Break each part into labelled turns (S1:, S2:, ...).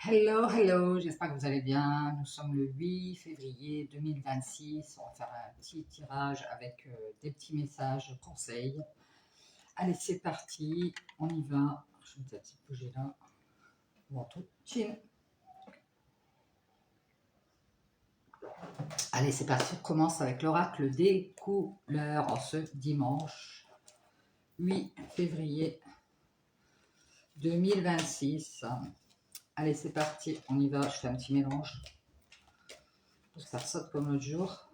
S1: Hello, hello, j'espère que vous allez bien. Nous sommes le 8 février 2026. On va faire un petit tirage avec des petits messages, conseils. Allez, c'est parti, on y va. Je vais peut-être bouger là. Bon, tout. Chin. Allez, c'est parti, on commence avec l'oracle des couleurs en ce dimanche 8 février 2026. Allez, c'est parti, on y va. Je fais un petit mélange. Ça saute comme l'autre jour.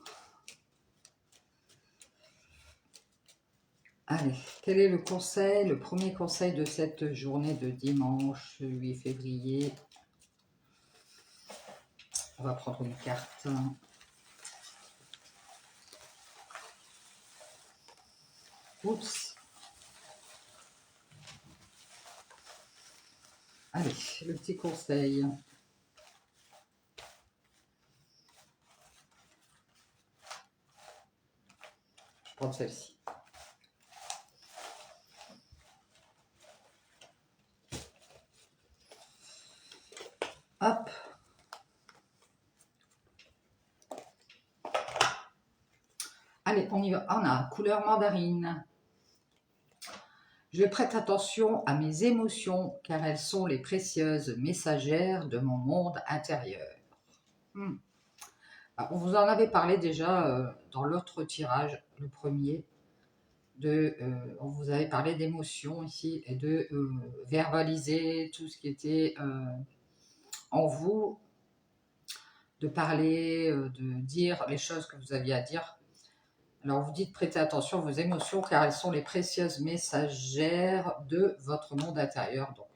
S1: Allez, quel est le conseil, le premier conseil de cette journée de dimanche 8 février? On va prendre une carte. Oups. Allez, le petit conseil. Je prends celle-ci. Hop. Allez, on y va. On a couleur mandarine. Je prête attention à mes émotions car elles sont les précieuses messagères de mon monde intérieur. On vous en avait parlé déjà dans l'autre tirage, le premier. On vous avait parlé d'émotions ici et de verbaliser tout ce qui était en vous, de parler, de dire les choses que vous aviez à dire. Alors vous dites prêtez attention à vos émotions car elles sont les précieuses messagères de votre monde intérieur. Donc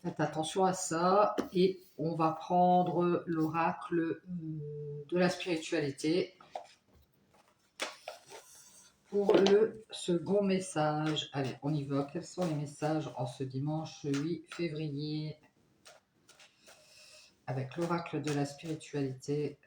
S1: faites attention à ça et on va prendre l'oracle de la spiritualité pour le second message. Allez, on y va. Quels sont les messages en ce dimanche 8 février avec l'oracle de la spiritualité?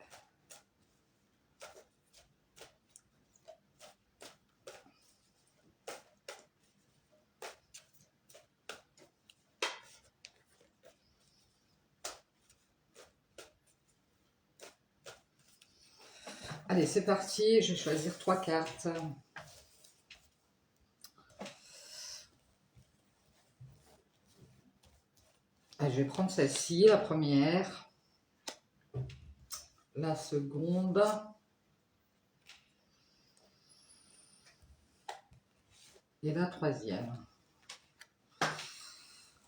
S1: Allez, c'est parti. Je vais choisir 3 cartes. Allez, je vais prendre celle-ci, la première, la seconde et la troisième.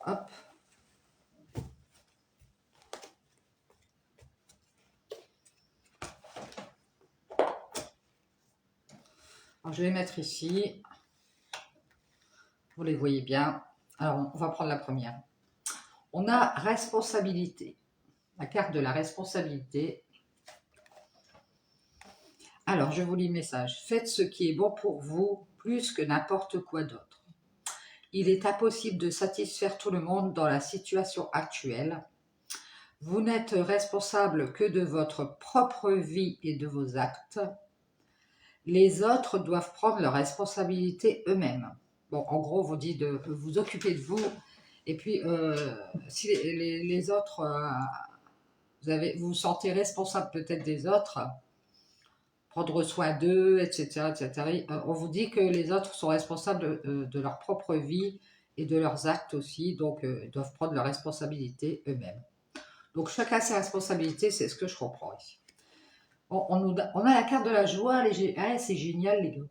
S1: Hop. Alors, je vais les mettre ici. Vous les voyez bien. Alors, on va prendre la première. On a responsabilité. La carte de la responsabilité. Alors, je vous lis le message. Faites ce qui est bon pour vous plus que n'importe quoi d'autre. Il est impossible de satisfaire tout le monde dans la situation actuelle. Vous n'êtes responsable que de votre propre vie et de vos actes. Les autres doivent prendre leurs responsabilités eux-mêmes. Bon, en gros, on vous dit de vous occuper de vous. Et puis, si les autres, vous vous sentez responsable peut-être des autres, prendre soin d'eux, etc., etc. On vous dit que les autres sont responsables de leur propre vie et de leurs actes aussi, donc ils doivent prendre leurs responsabilités eux-mêmes. Donc chacun ses responsabilités, c'est ce que je comprends ici. On a la carte de la joie, c'est génial les gars.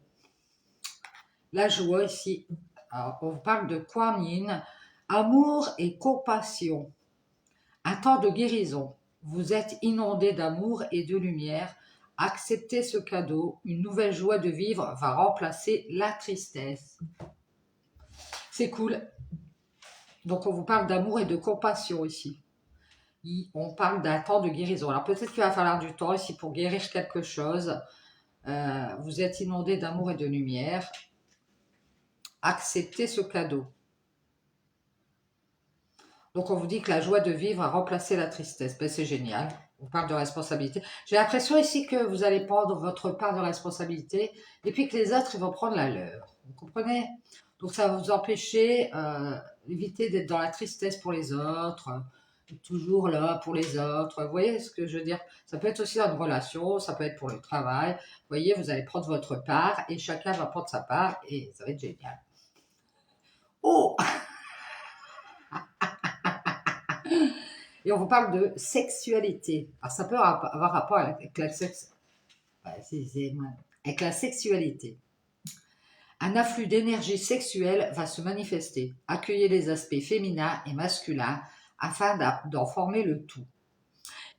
S1: La joie ici, alors, on parle de Kuan Yin, amour et compassion, un temps de guérison. Vous êtes inondé d'amour et de lumière. Acceptez ce cadeau, une nouvelle joie de vivre va remplacer la tristesse. C'est cool. Donc on vous parle d'amour et de compassion ici. On parle d'un temps de guérison. Alors peut-être qu'il va falloir du temps ici pour guérir quelque chose. Vous êtes inondé d'amour et de lumière. Acceptez ce cadeau. Donc on vous dit que la joie de vivre a remplacé la tristesse. Ben, c'est génial. On parle de responsabilité. J'ai l'impression ici que vous allez prendre votre part de responsabilité et puis que les autres ils vont prendre la leur. Vous comprenez? Donc ça va vous empêcher évitez d'être dans la tristesse pour les autres, toujours là pour les autres. Vous voyez ce que je veux dire? Ça peut être aussi dans une relation, ça peut être pour le travail. Vous voyez, vous allez prendre votre part et chacun va prendre sa part et ça va être génial. Oh! Et on vous parle de sexualité. Alors ça peut avoir rapport avec la, avec la sexualité. Un afflux d'énergie sexuelle va se manifester. Accueillez les aspects féminins et masculins afin d'en former le tout.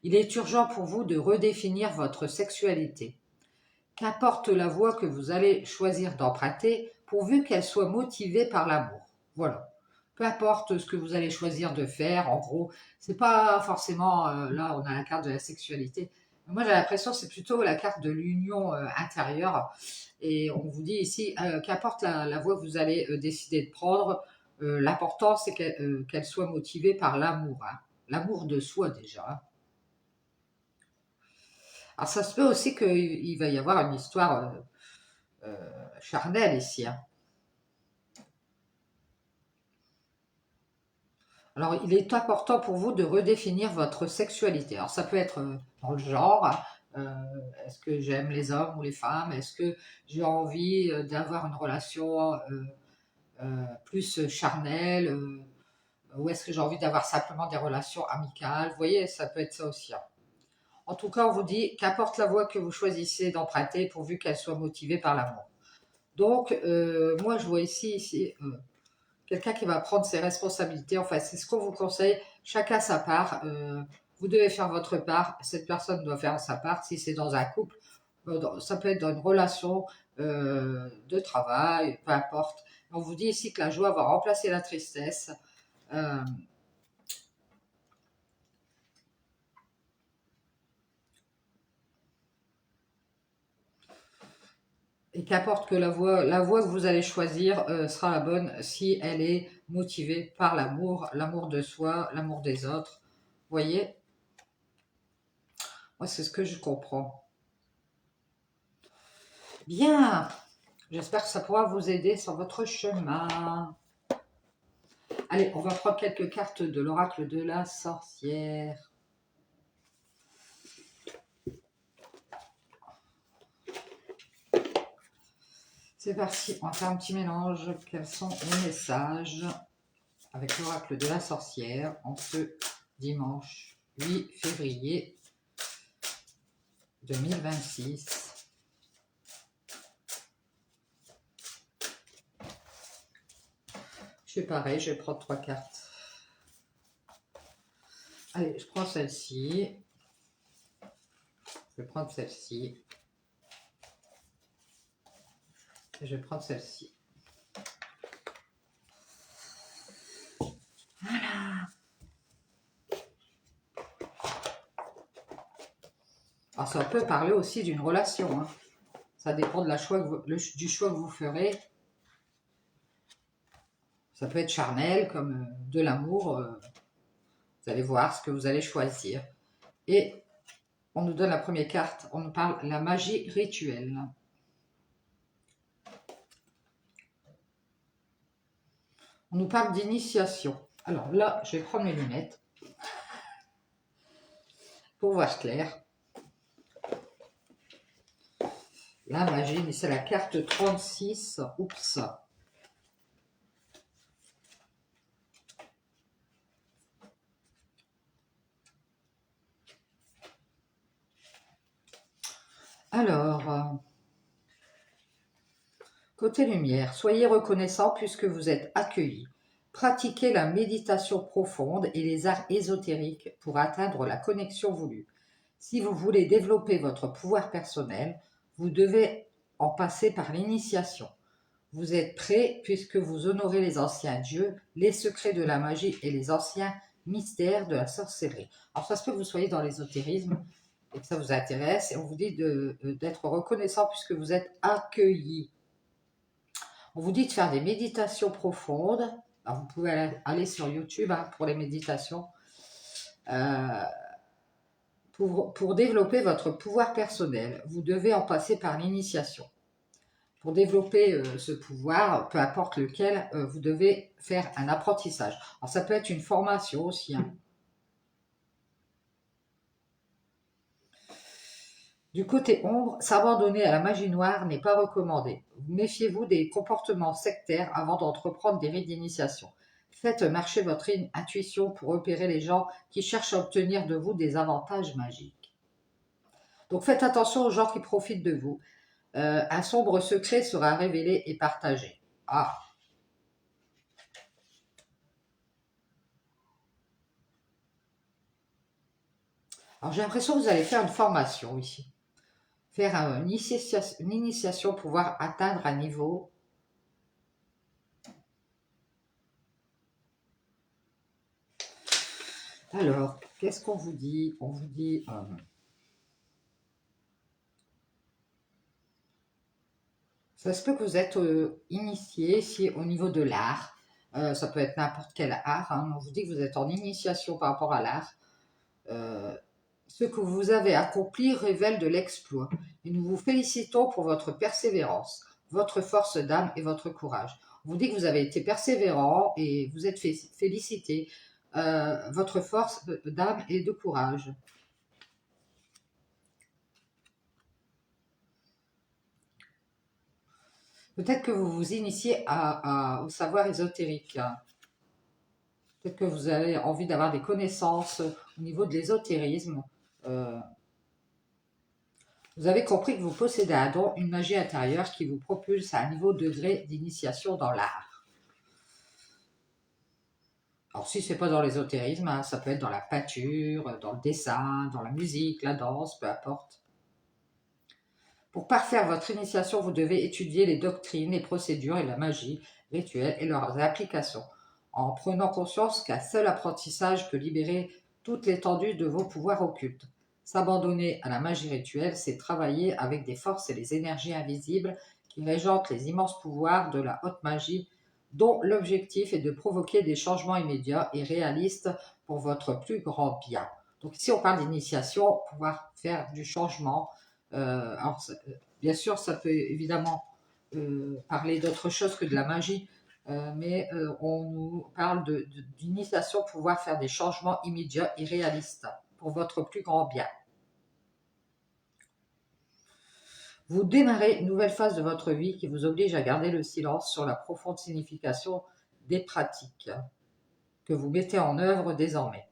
S1: Il est urgent pour vous de redéfinir votre sexualité. Qu'importe la voie que vous allez choisir d'emprunter, pourvu qu'elle soit motivée par l'amour. Voilà. Peu importe ce que vous allez choisir de faire, en gros, c'est pas forcément, là on a la carte de la sexualité. Moi j'ai l'impression que c'est plutôt la carte de l'union intérieure. Et on vous dit ici, qu'importe la voie que vous allez décider de prendre, l'important c'est qu'elle soit motivée par l'amour. Hein. L'amour de soi déjà. Hein. Alors ça se peut aussi qu'il va y avoir une histoire charnelle ici. Hein. Alors il est important pour vous de redéfinir votre sexualité. Alors ça peut être dans le genre, est-ce que j'aime les hommes ou les femmes? Est-ce que j'ai envie d'avoir une relation plus charnelle? Ou est-ce que j'ai envie d'avoir simplement des relations amicales? Vous voyez, ça peut être ça aussi. Hein. En tout cas, on vous dit qu'importe la voie que vous choisissez d'emprunter, pourvu qu'elle soit motivée par l'amour. Donc, moi, je vois ici quelqu'un qui va prendre ses responsabilités. Enfin, c'est ce qu'on vous conseille. Chacun sa part. Vous devez faire votre part. Cette personne doit faire sa part. Si c'est dans un couple, ça peut être dans une relation de travail, peu importe. On vous dit ici que la joie va remplacer la tristesse. Et qu'importe que la voie que vous allez choisir sera la bonne si elle est motivée par l'amour, l'amour de soi, l'amour des autres. Vous voyez? Moi, c'est ce que je comprends. Bien, j'espère que ça pourra vous aider sur votre chemin. Allez, on va prendre quelques cartes de l'oracle de la sorcière. C'est parti, on va faire un petit mélange. Quels sont les messages avec l'oracle de la sorcière en ce dimanche 8 février 2026. Je fais pareil, je vais prendre 3 cartes. Allez, je prends celle-ci. Je vais prendre celle-ci. Et je vais prendre celle-ci. Voilà. Alors ça peut parler aussi d'une relation. Hein. Ça dépend de du choix que vous ferez. Ça peut être charnel comme de l'amour. Vous allez voir ce que vous allez choisir. Et on nous donne la première carte. On nous parle de la magie rituelle. On nous parle d'initiation. Alors là, je vais prendre mes lunettes pour voir clair. La magie, c'est la carte 36. Oups. Alors, côté lumière, soyez reconnaissant puisque vous êtes accueillis. Pratiquez la méditation profonde et les arts ésotériques pour atteindre la connexion voulue. Si vous voulez développer votre pouvoir personnel, vous devez en passer par l'initiation. Vous êtes prêts puisque vous honorez les anciens dieux, les secrets de la magie et les anciens mystères de la sorcellerie. Alors ça se peut que vous soyez dans l'ésotérisme et que ça vous intéresse et on vous dit d'être reconnaissant puisque vous êtes accueillis. On vous dit de faire des méditations profondes. Alors vous pouvez aller sur YouTube hein, pour les méditations. Pour développer votre pouvoir personnel, vous devez en passer par l'initiation. Pour développer ce pouvoir, peu importe lequel, vous devez faire un apprentissage. Alors ça peut être une formation aussi, hein. Du côté ombre, s'abandonner à la magie noire n'est pas recommandé. Méfiez-vous des comportements sectaires avant d'entreprendre des rites d'initiation. Faites marcher votre intuition pour repérer les gens qui cherchent à obtenir de vous des avantages magiques. Donc faites attention aux gens qui profitent de vous. Un sombre secret sera révélé et partagé. Ah, alors j'ai l'impression que vous allez faire une formation ici. Faire une initiation pour pouvoir atteindre un niveau. Alors, qu'est-ce qu'on vous dit? On vous dit... ça se peut que vous êtes initié ici au niveau de l'art. Ça peut être n'importe quel art, hein. On vous dit que vous êtes en initiation par rapport à l'art. Ce que vous avez accompli révèle de l'exploit. Et nous vous félicitons pour votre persévérance, votre force d'âme et votre courage. On vous dit que vous avez été persévérant et vous êtes félicité. Votre force d'âme et de courage. Peut-être que vous vous initiez au savoir ésotérique. Peut-être que vous avez envie d'avoir des connaissances au niveau de l'ésotérisme. Euh, vous avez compris que vous possédez un don, une magie intérieure qui vous propulse à un niveau degré d'initiation dans l'art. Alors si c'est pas dans l'ésotérisme, hein, ça peut être dans la peinture, dans le dessin, dans la musique, la danse, peu importe. Pour parfaire votre initiation, vous devez étudier les doctrines, les procédures et la magie, rituels et leurs applications, en prenant conscience qu'un seul apprentissage peut libérer toute l'étendue de vos pouvoirs occultes. S'abandonner à la magie rituelle, c'est travailler avec des forces et les énergies invisibles qui régentent les immenses pouvoirs de la haute magie, dont l'objectif est de provoquer des changements immédiats et réalistes pour votre plus grand bien. Donc ici, on parle d'initiation, pouvoir faire du changement. Alors, bien sûr, ça peut évidemment parler d'autre chose que de la magie, mais on nous parle d'initiation, pouvoir faire des changements immédiats et réalistes pour votre plus grand bien. Vous démarrez une nouvelle phase de votre vie qui vous oblige à garder le silence sur la profonde signification des pratiques que vous mettez en œuvre désormais.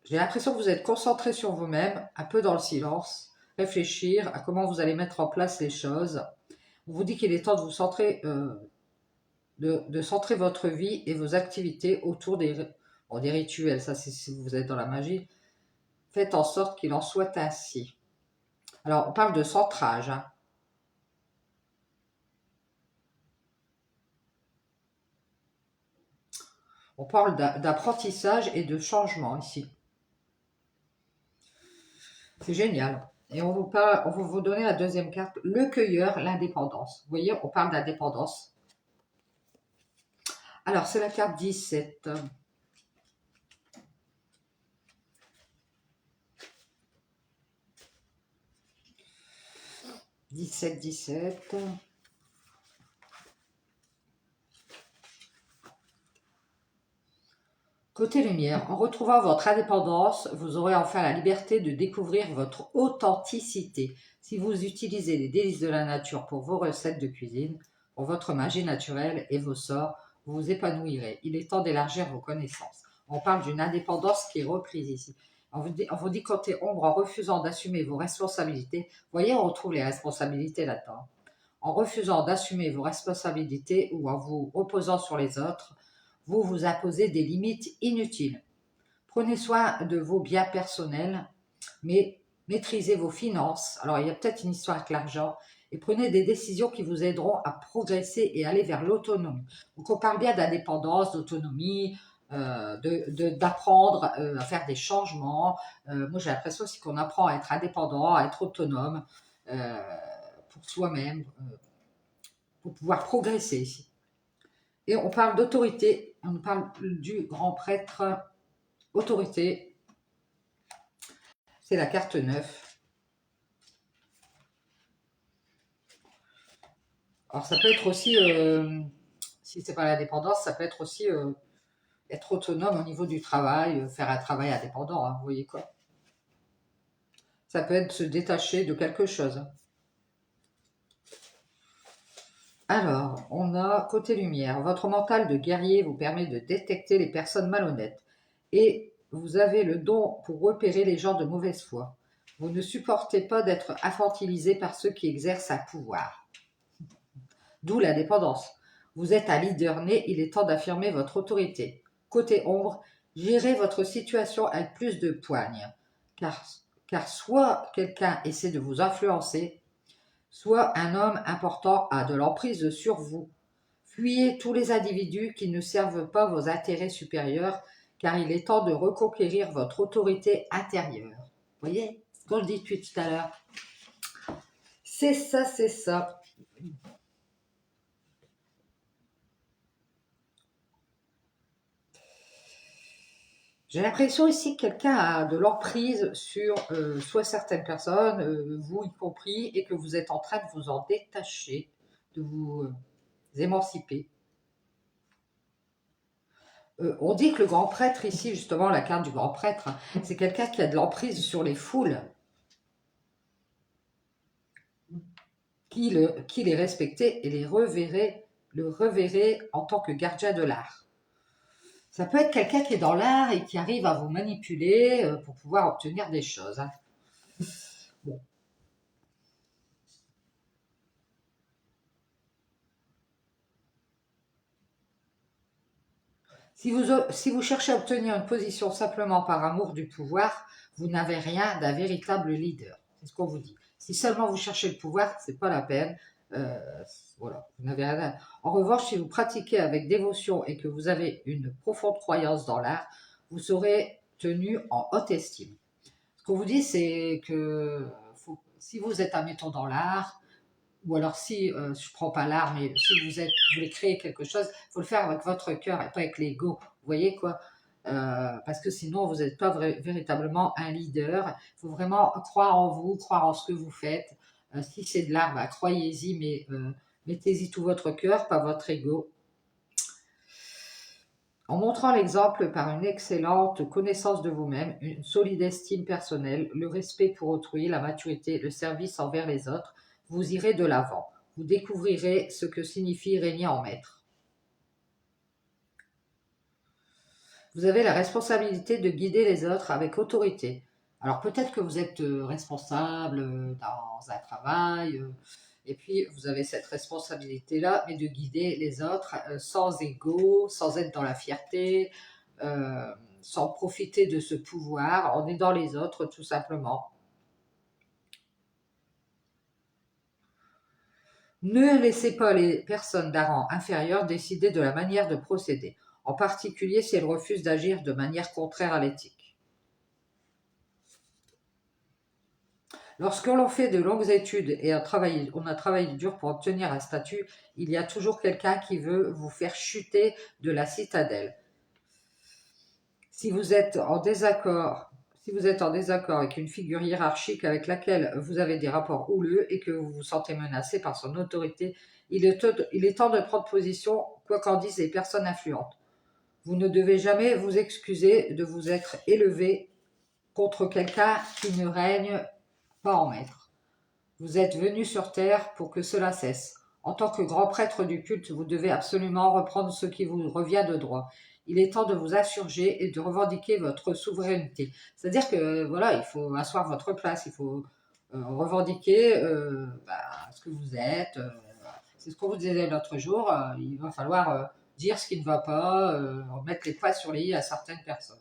S1: J'ai l'impression que vous êtes concentré sur vous-même, un peu dans le silence, réfléchir à comment vous allez mettre en place les choses. On vous dit qu'il est temps de vous centrer, de centrer votre vie et vos activités autour des rituels. Ça, c'est si vous êtes dans la magie. Faites en sorte qu'il en soit ainsi. Alors, on parle de centrage, hein. On parle d'apprentissage et de changement ici. C'est génial. Et on va vous donner la deuxième carte, le cueilleur, l'indépendance. Vous voyez, on parle d'indépendance. Alors, c'est la carte 17. 17. Côté lumière, en retrouvant votre indépendance, vous aurez enfin la liberté de découvrir votre authenticité. Si vous utilisez les délices de la nature pour vos recettes de cuisine, pour votre magie naturelle et vos sorts, vous vous épanouirez. Il est temps d'élargir vos connaissances. On parle d'une indépendance qui est reprise ici. On vous dit côté ombre, en refusant d'assumer vos responsabilités. Vous voyez, on retrouve les responsabilités là-dedans. En refusant d'assumer vos responsabilités ou en vous reposant sur les autres, vous vous imposez des limites inutiles. Prenez soin de vos biens personnels, mais maîtrisez vos finances. Alors, il y a peut-être une histoire avec l'argent. Et prenez des décisions qui vous aideront à progresser et aller vers l'autonomie. Donc, on parle bien d'indépendance, d'autonomie, d'apprendre à faire des changements. Moi, j'ai l'impression aussi qu'on apprend à être indépendant, à être autonome pour soi-même, pour pouvoir progresser ici. Et on parle d'autorité, on parle du grand prêtre, autorité, c'est la carte 9. Alors ça peut être aussi, si c'est pas la dépendance, ça peut être aussi être autonome au niveau du travail, faire un travail indépendant, hein, vous voyez quoi. Ça peut être se détacher de quelque chose. Alors, on a côté lumière. Votre mental de guerrier vous permet de détecter les personnes malhonnêtes et vous avez le don pour repérer les gens de mauvaise foi. Vous ne supportez pas d'être infantilisé par ceux qui exercent un pouvoir. D'où la dépendance. Vous êtes un leader né, il est temps d'affirmer votre autorité. Côté ombre, gérez votre situation avec plus de poigne, car soit quelqu'un essaie de vous influencer, soit un homme important a de l'emprise sur vous. Fuyez tous les individus qui ne servent pas vos intérêts supérieurs, car il est temps de reconquérir votre autorité intérieure. Vous voyez ce qu'on dit depuis tout à l'heure. C'est ça, c'est ça. J'ai l'impression ici que quelqu'un a de l'emprise sur soit certaines personnes, vous y compris, et que vous êtes en train de vous en détacher, de vous émanciper. On dit que le grand prêtre ici, justement, la carte du grand prêtre, c'est quelqu'un qui a de l'emprise sur les foules, qui les respectait et le reverrait en tant que gardien de l'art. Ça peut être quelqu'un qui est dans l'art et qui arrive à vous manipuler pour pouvoir obtenir des choses. Hein. Bon. Si vous cherchez à obtenir une position simplement par amour du pouvoir, vous n'avez rien d'un véritable leader. C'est ce qu'on vous dit. Si seulement vous cherchez le pouvoir, c'est pas la peine. Euh, voilà, vous n'avez rien. En revanche, si vous pratiquez avec dévotion et que vous avez une profonde croyance dans l'art, vous serez tenu en haute estime. Ce qu'on vous dit, c'est que si vous êtes, admettons, dans l'art, ou alors si, je ne prends pas l'art, mais si vous voulez créer quelque chose, il faut le faire avec votre cœur et pas avec l'ego. Vous voyez quoi? Parce que sinon, vous n'êtes pas véritablement un leader. Il faut vraiment croire en vous, croire en ce que vous faites. Si c'est de l'art, bah, croyez-y, mais mettez-y tout votre cœur, pas votre ego. En montrant l'exemple par une excellente connaissance de vous-même, une solide estime personnelle, le respect pour autrui, la maturité, le service envers les autres, vous irez de l'avant. Vous découvrirez ce que signifie régner en maître. Vous avez la responsabilité de guider les autres avec autorité. Alors peut-être que vous êtes responsable dans un travail, et puis vous avez cette responsabilité-là, mais de guider les autres sans ego, sans être dans la fierté, sans profiter de ce pouvoir, en aidant les autres tout simplement. Ne laissez pas les personnes d'un rang inférieur décider de la manière de procéder, en particulier si elles refusent d'agir de manière contraire à l'éthique. Lorsque l'on fait de longues études et on a travaillé dur pour obtenir un statut, il y a toujours quelqu'un qui veut vous faire chuter de la citadelle. Si vous êtes en désaccord avec une figure hiérarchique avec laquelle vous avez des rapports houleux et que vous vous sentez menacé par son autorité, il est temps de prendre position, quoi qu'en disent les personnes influentes. Vous ne devez jamais vous excuser de vous être élevé contre quelqu'un qui ne règne pas en maître. Vous êtes venu sur terre pour que cela cesse. En tant que grand prêtre du culte, vous devez absolument reprendre ce qui vous revient de droit. Il est temps de vous insurger et de revendiquer votre souveraineté. C'est-à-dire que voilà, il faut asseoir votre place, il faut revendiquer ce que vous êtes. C'est ce qu'on vous disait l'autre jour. Il va falloir dire ce qui ne va pas, mettre les points sur les i à certaines personnes.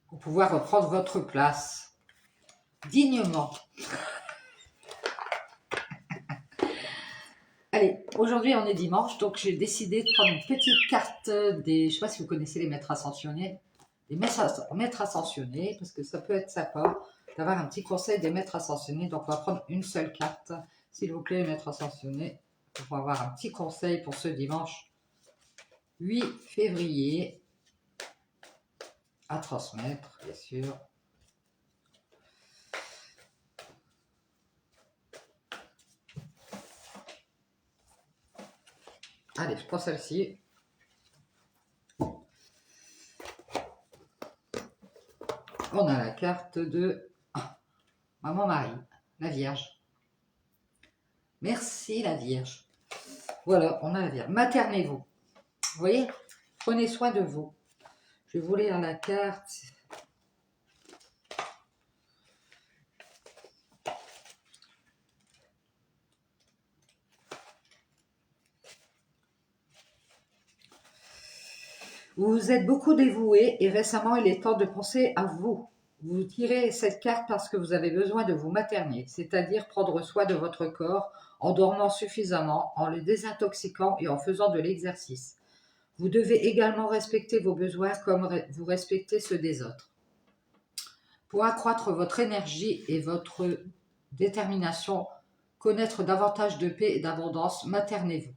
S1: Pour pouvoir reprendre votre place dignement. Allez, aujourd'hui on est dimanche, donc j'ai décidé de prendre une petite carte des... Je ne sais pas si vous connaissez les maîtres ascensionnés. Les maîtres ascensionnés, parce que ça peut être sympa d'avoir un petit conseil des maîtres ascensionnés. Donc on va prendre une seule carte, s'il vous plaît, maîtres ascensionnés, pour avoir un petit conseil pour ce dimanche 8 février à transmettre, bien sûr. Allez, je prends celle-ci. On a la carte de Maman Marie, la Vierge. Merci la Vierge. Voilà, on a la Vierge. Maternez-vous. Vous voyez, prenez soin de vous. Je vais vous lire la carte. Vous vous êtes beaucoup dévoué et récemment il est temps de penser à vous. Vous tirez cette carte parce que vous avez besoin de vous materner, c'est-à-dire prendre soin de votre corps en dormant suffisamment, en le désintoxiquant et en faisant de l'exercice. Vous devez également respecter vos besoins comme vous respectez ceux des autres. Pour accroître votre énergie et votre détermination, connaître davantage de paix et d'abondance, maternez-vous.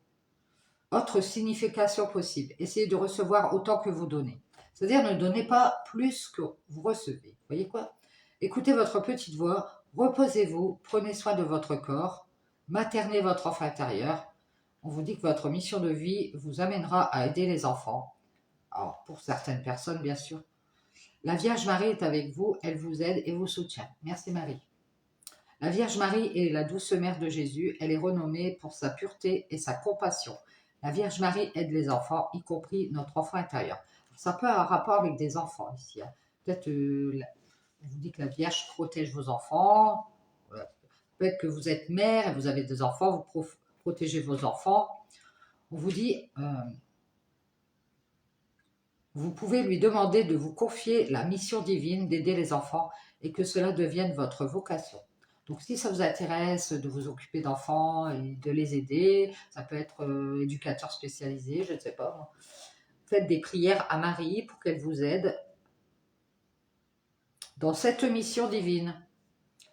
S1: Autre signification possible, essayez de recevoir autant que vous donnez. C'est-à-dire ne donnez pas plus que vous recevez. Vous voyez quoi? Écoutez votre petite voix, reposez-vous, prenez soin de votre corps, maternez votre enfant intérieur. On vous dit que votre mission de vie vous amènera à aider les enfants. Alors, pour certaines personnes, bien sûr. La Vierge Marie est avec vous, elle vous aide et vous soutient. Merci Marie. La Vierge Marie est la douce mère de Jésus, elle est renommée pour sa pureté et sa compassion. La Vierge Marie aide les enfants, y compris notre enfant intérieur. Ça peut avoir un rapport avec des enfants ici. Hein. Peut-être, on vous dit que la Vierge protège vos enfants. Voilà. Peut-être que vous êtes mère et vous avez des enfants, vous protégez vos enfants. On vous dit, vous pouvez lui demander de vous confier la mission divine d'aider les enfants et que cela devienne votre vocation. Donc si ça vous intéresse de vous occuper d'enfants et de les aider, ça peut être éducateur spécialisé, je ne sais pas. Faites des prières à Marie pour qu'elle vous aide dans cette mission divine.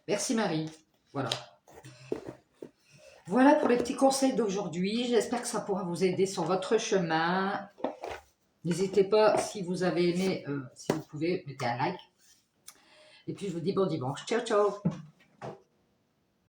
S1: Merci Marie. Voilà. Voilà pour les petits conseils d'aujourd'hui. J'espère que ça pourra vous aider sur votre chemin. N'hésitez pas, si vous avez aimé, si vous pouvez, mettez un like. Et puis je vous dis bon dimanche. Ciao, ciao!